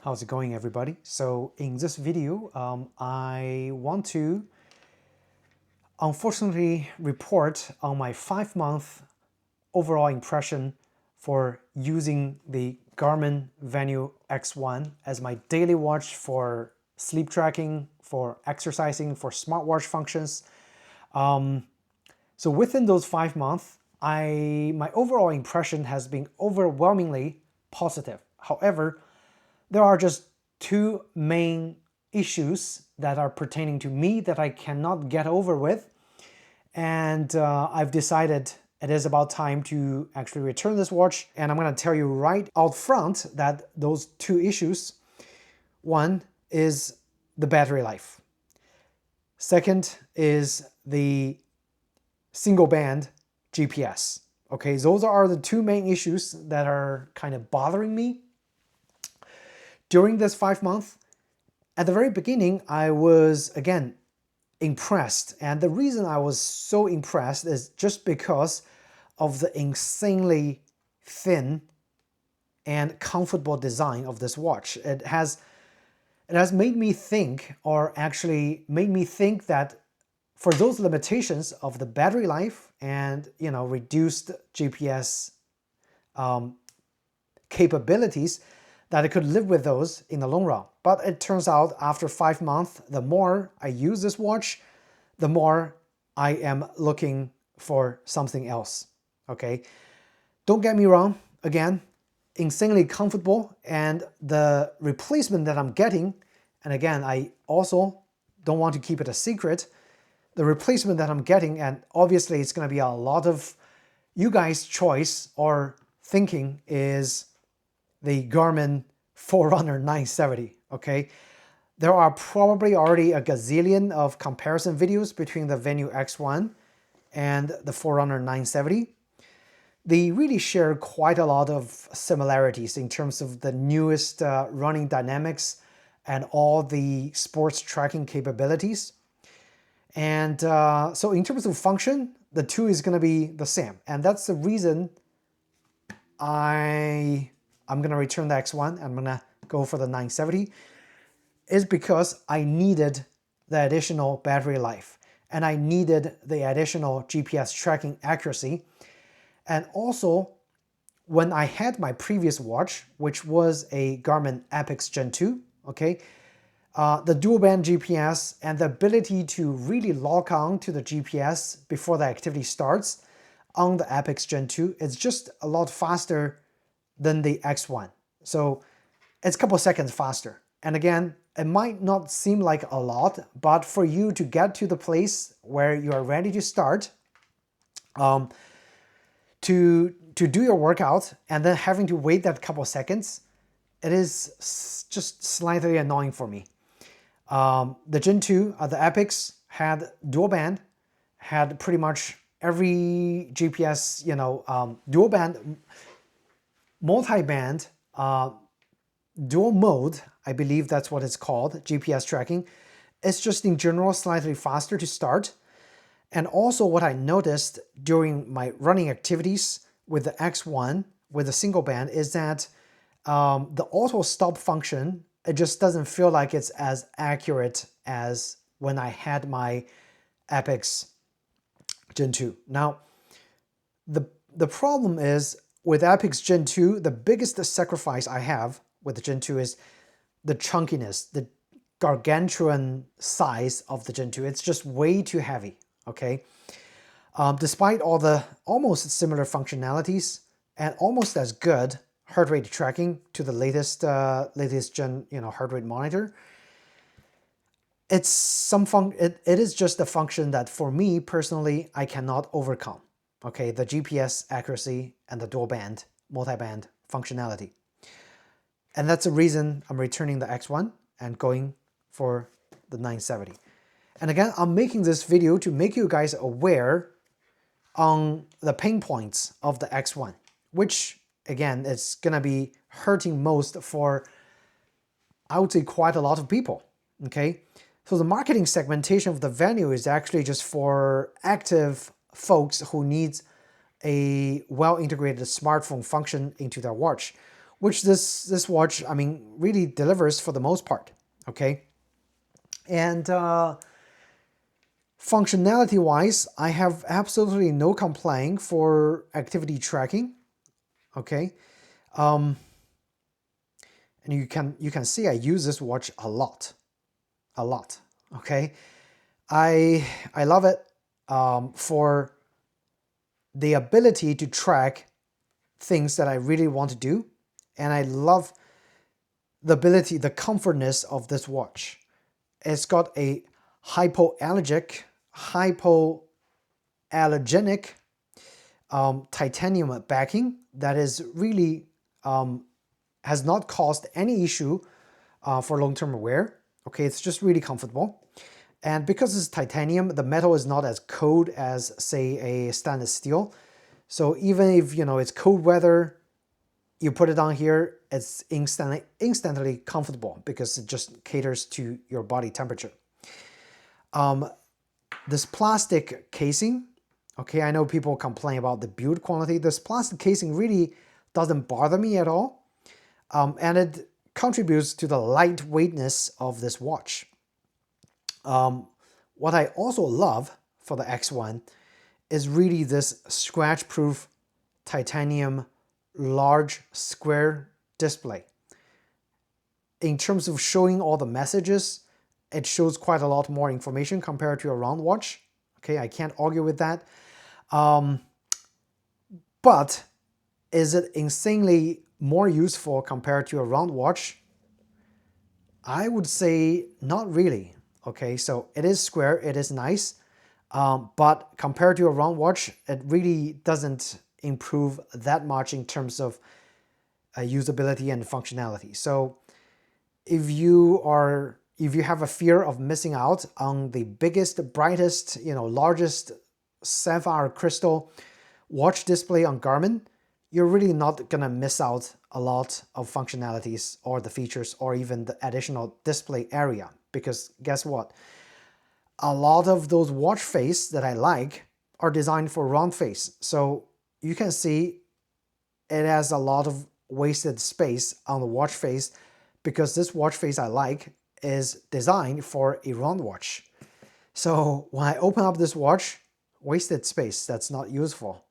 How's it going, everybody? So in this video, I want to unfortunately report on my 5-month overall impression for using the Garmin Venu X1 as my daily watch for sleep tracking, for exercising, for smartwatch functions. So within those 5 months, my overall impression has been overwhelmingly positive. However, there are just two main issues that are pertaining to me that I cannot get over with. And I've decided it is about time to actually return this watch. And I'm going to tell you right out front that those two issues, one is the battery life. Second is the single band GPS. Okay, those are the two main issues that are kind of bothering me. During this 5 months, at the very beginning, I was, again, impressed. And the reason I was so impressed is just because of the insanely thin and comfortable design of this watch. It has made me think, or actually made me think that for those limitations of the battery life and, reduced GPS capabilities, that I could live with those in the long run. But it turns out after 5 months, the more I use this watch, the more I am looking for something else, okay? Don't get me wrong, again, insanely comfortable, and the replacement that I'm getting, and again, I also don't want to keep it a secret, the replacement that I'm getting, and obviously it's gonna be a lot of you guys' choice or thinking, is the Garmin Forerunner 970, okay? There are probably already a gazillion of comparison videos between the Venu X1 and the Forerunner 970. They really share quite a lot of similarities in terms of the newest running dynamics and all the sports tracking capabilities. And so in terms of function, the two is gonna be the same. And that's the reason I'm gonna return the X1. I'm gonna go for the 970, is because I needed the additional battery life and I needed the additional GPS tracking accuracy. And also, when I had my previous watch, which was a Garmin Epix Gen 2, okay, the dual band GPS and the ability to really lock on to the GPS before the activity starts on the Epix Gen 2, it's just a lot faster than the X1. So it's a couple seconds faster. And again, it might not seem like a lot, but for you to get to the place where you are ready to start, to do your workout and then having to wait that couple seconds, it is just slightly annoying for me. The Gen 2, the Epix, had dual band, had pretty much every GPS, dual band, multi-band, dual mode, I believe that's what it's called, GPS tracking. It's just in general slightly faster to start. And also what I noticed during my running activities with the X1, with the single band, is that the auto stop function, it just doesn't feel like it's as accurate as when I had my Epix Gen 2. Now, the problem is with Epix Gen 2, the biggest sacrifice I have with the Gen 2 is the chunkiness, the gargantuan size of the Gen 2. It's just way too heavy, okay? Despite all the almost similar functionalities and almost as good heart rate tracking to the latest gen, heart rate monitor, it is just a function that for me personally, I cannot overcome. Okay, the GPS accuracy and the dual band, multi-band functionality. And that's the reason I'm returning the X1 and going for the 970. And again, I'm making this video to make you guys aware on the pain points of the X1, which again, it's gonna be hurting most for, I would say, quite a lot of people, okay? So the marketing segmentation of the Venu is actually just for active folks who needs a well-integrated smartphone function into their watch, which this watch, I mean, really delivers for the most part, okay? And functionality-wise, I have absolutely no complaint for activity tracking, okay? And you can see I use this watch a lot, okay? I love it for the ability to track things that I really want to do, and I love the ability, the comfortness of this watch. It's got a hypoallergenic titanium backing that is really has not caused any issue for long-term wear. Okay, it's just really comfortable. And because it's titanium, the metal is not as cold as, say, a stainless steel. So even if, you know, it's cold weather, you put it on here, it's instantly comfortable because it just caters to your body temperature. This plastic casing, okay, I know people complain about the build quality. This plastic casing really doesn't bother me at all. And it contributes to the lightweightness of this watch. What I also love for the X1 is really this scratch-proof titanium large square display. In terms of showing all the messages, it shows quite a lot more information compared to a round watch. Okay, I can't argue with that. But is it insanely more useful compared to a round watch? I would say not really. Okay, so it is square, it is nice, but compared to a round watch, it really doesn't improve that much in terms of usability and functionality. So if you have a fear of missing out on the biggest, brightest, you know, largest sapphire crystal watch display on Garmin, you're really not gonna miss out a lot of functionalities or the features or even the additional display area, because guess what? A lot of those watch face that I like are designed for round face. So you can see it has a lot of wasted space on the watch face because this watch face I like is designed for a round watch. So when I open up this watch, wasted space, that's not useful.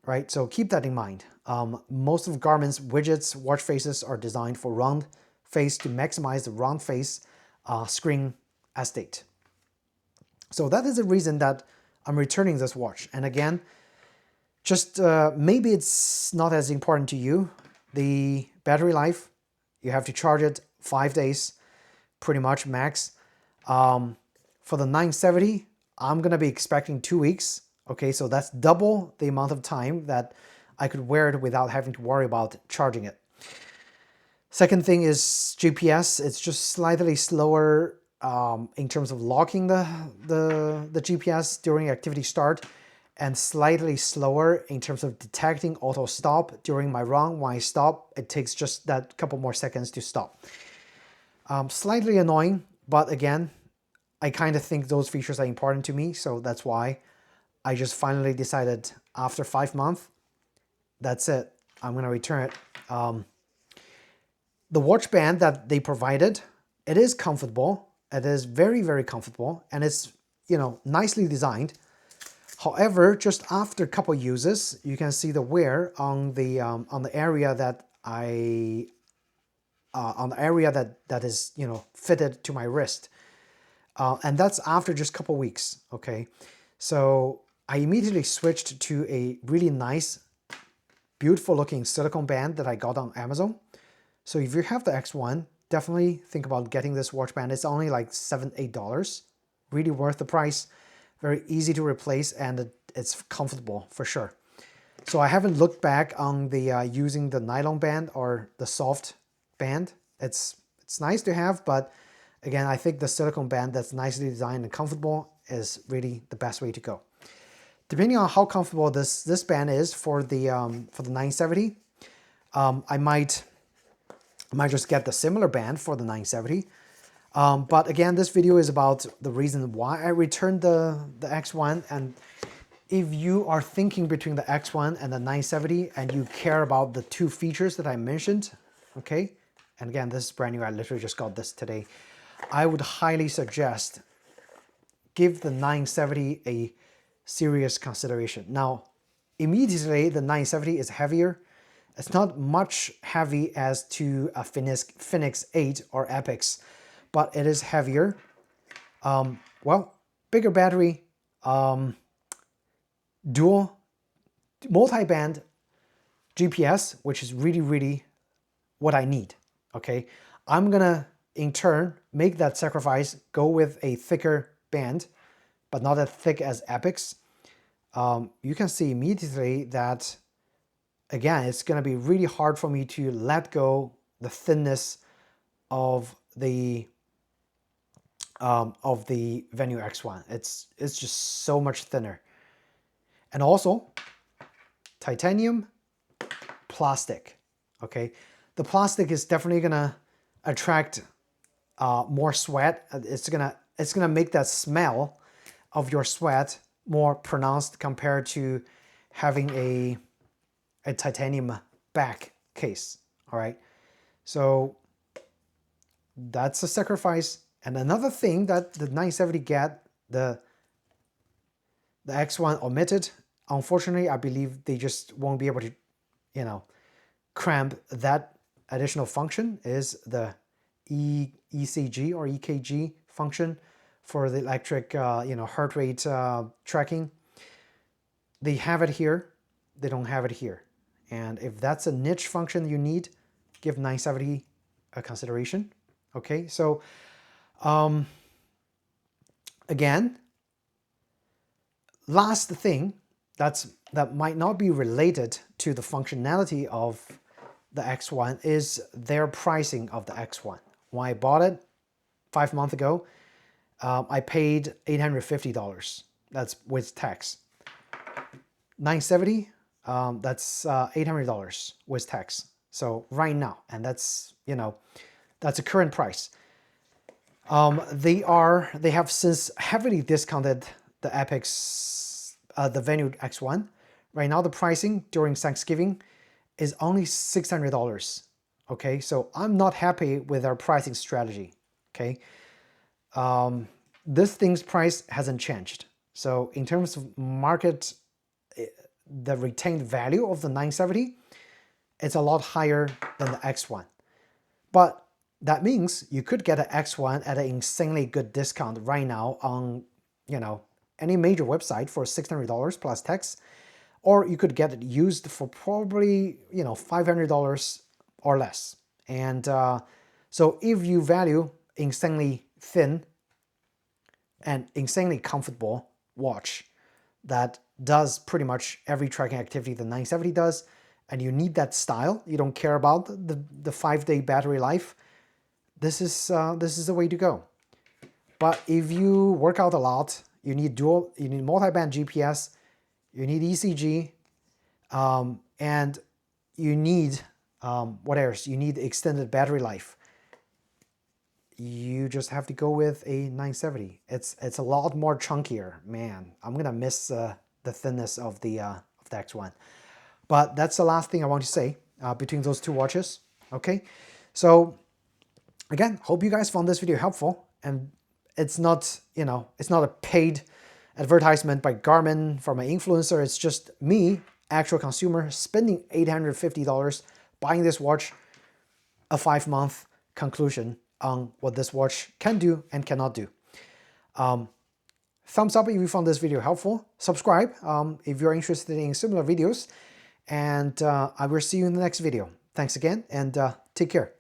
Right, so keep that in mind. Most of Garmin's widgets, watch faces are designed for round face to maximize the round face screen estate. So that is the reason that I'm returning this watch. And again, just maybe it's not as important to you. The battery life, you have to charge it 5 days, pretty much max. For the 970, I'm gonna be expecting 2 weeks. Okay, so that's double the amount of time that I could wear it without having to worry about charging it. Second thing is GPS. It's just slightly slower in terms of locking the GPS during activity start, and slightly slower in terms of detecting auto stop during my run. When I stop, it takes just that couple more seconds to stop. Slightly annoying, but again, I kind of think those features are important to me, so that's why I just finally decided after 5 months, that's it, I'm gonna return it. The watch band that they provided, it is comfortable. It is very, very comfortable, and it's, you know, nicely designed. However, just after a couple uses, you can see the wear on the area that that is, you know, fitted to my wrist, and that's after just a couple weeks. Okay, so I immediately switched to a really nice, beautiful looking silicone band that I got on Amazon. So if you have the X1, definitely think about getting this watch band. It's only like $7, $8. Really worth the price. Very easy to replace, and it's comfortable for sure. So I haven't looked back on the using the nylon band or the soft band. It's nice to have, but again, I think the silicone band that's nicely designed and comfortable is really the best way to go. Depending on how comfortable this band is for the 970, I might just get the similar band for the 970. But again, this video is about the reason why I returned the X1, and if you are thinking between the X1 and the 970 and you care about the two features that I mentioned, okay, and again, this is brand new, I literally just got this today, I would highly suggest give the 970 a serious consideration. Now, immediately the 970 is heavier. It's not much heavy as to a Phoenix 8 or Epix, but it is heavier. Well, bigger battery, dual multi-band GPS, which is really what I need. Okay, I'm gonna in turn make that sacrifice, go with a thicker band, but not as thick as Epix. You can see immediately that, again, it's gonna be really hard for me to let go the thinness of the Venu X1. It's just so much thinner. And also, titanium, plastic, okay? The plastic is definitely gonna attract more sweat. It's gonna make that smell of your sweat more pronounced compared to having a titanium back case, all right? So that's a sacrifice. And another thing that the 970 get, the X1 omitted, unfortunately, I believe they just won't be able to, you know, cramp that additional function, is the ECG or EKG function for the electric, you know, heart rate tracking. They have it here, they don't have it here. And if that's a niche function you need, give 970 a consideration. Okay, so again, last thing that might not be related to the functionality of the X1 is their pricing of the X1. When I bought it 5 months ago, I paid $850. That's with tax. 970, that's $800 with tax. So right now, and that's, you know, that's a current price. They have since heavily discounted the Epix, the Venu X1. Right now, the pricing during Thanksgiving is only $600. Okay, so I'm not happy with their pricing strategy. Okay, this thing's price hasn't changed. So in terms of market, the retained value of the 970, it's a lot higher than the X1. But that means you could get an X1 at an insanely good discount right now on, you know, any major website for $600 plus tax, or you could get it used for probably, you know, $500 or less. And so if you value insanely thin and insanely comfortable watch that does pretty much every tracking activity the 970 does, and you need that style, you don't care about the 5-day battery life, this is the way to go. But if you work out a lot, you need multi-band GPS, you need ECG, and you need what else? You need extended battery life. You just have to go with a 970. It's a lot more chunkier, man. I'm gonna miss the thinness of the X1. But that's the last thing I want to say between those two watches. Okay, so again, hope you guys found this video helpful, and it's not, you know, it's not a paid advertisement by Garmin from an influencer. It's just me, actual consumer, spending $850 buying this watch, a 5-month conclusion on what this watch can do and cannot do. Thumbs up if you found this video helpful. Subscribe if you're interested in similar videos. And I will see you in the next video. Thanks again, and take care.